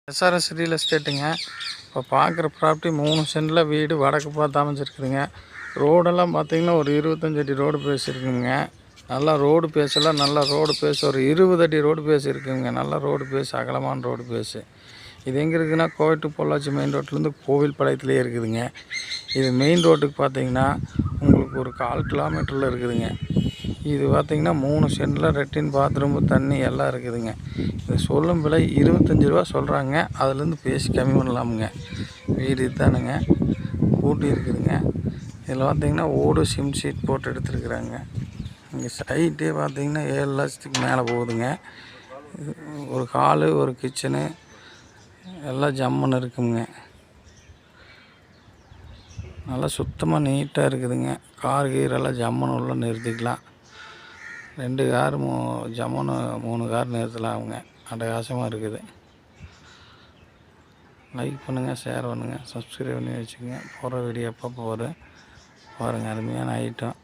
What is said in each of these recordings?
SRS real எஸ்டேட்டுங்க. இப்போ பார்க்குற property 3 சென்டில் வீடு வடக்கு பார்த்து அமைச்சிருக்குதுங்க. ரோடெல்லாம் பார்த்திங்கன்னா ஒரு 25 அடி ரோடு பேசியிருக்குங்க. நல்லா ரோடு பேஸெல்லாம் நல்லா ரோடு பேஸ் ஒரு 20 அடி ரோடு பேஸ் இருக்குதுங்க. நல்லா ரோடு பேஸ் அகலமான ரோடு பேஸு. இது எங்கே இருக்குதுன்னா கோவை டு பொள்ளாச்சி மெயின் ரோட்லேருந்து கோவில் பாளையத்துலேயே இருக்குதுங்க. இது மெயின் ரோட்டுக்கு பார்த்திங்கன்னா உங்களுக்கு ஒரு 1/4 கிலோமீட்டரில் இருக்குதுங்க. இது பார்த்திங்கன்னா 3 சென்டில் லெட்டின் பாத்ரூமு தண்ணி எல்லாம் இருக்குதுங்க. இது சொல்லும் விலை 25 ரூபா சொல்கிறாங்க. அதுலேருந்து பேசி கம்மி பண்ணலாமுங்க. வீடு இதுதானுங்க, கூட்டி இருக்குதுங்க. இதில் பார்த்திங்கன்னா ஓடு சிம் ஷீட் போட்டு எடுத்துருக்குறாங்க. இங்கே சைட்டே பார்த்திங்கன்னா 7 லட்சத்துக்கு மேலே போகுதுங்க. ஒரு ஹாலு ஒரு கிச்சனு எல்லாம் ஜம்முன்னு இருக்குங்க. நல்லா சுத்தமாக நீட்டாக இருக்குதுங்க. கார் கீரெல்லாம் ஜம்முன்னு உள்ள நிறுத்திக்கலாம். 2 கார் ஜம்முன்னு 3 கார் நிறுத்தலாமுங்க. அட்டகாசமாக இருக்குது. லைக் பண்ணுங்கள், ஷேர் பண்ணுங்கள், சப்ஸ்கிரைப் பண்ணி வச்சுக்கோங்க. போகிற வீடியோ எப்போ போகுது பாருங்கள். அருமையான ஐட்டம்.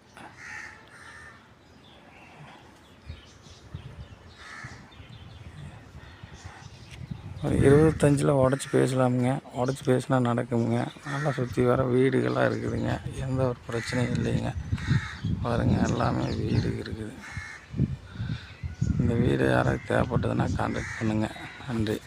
ஒரு 25 உடச்சி பேசலாமுங்க. உடச்சி பேசினா நடக்குங்க. நல்லா சுற்றி வர வீடுகள்லாம் இருக்குதுங்க. எந்த ஒரு பிரச்சனையும் இல்லைங்க. பாருங்கள், எல்லாமே வீடு இருக்குது. இந்த வீடு யாராவது தேவைப்பட்டதுன்னா கான்டாக்ட் பண்ணுங்கள். நன்றி.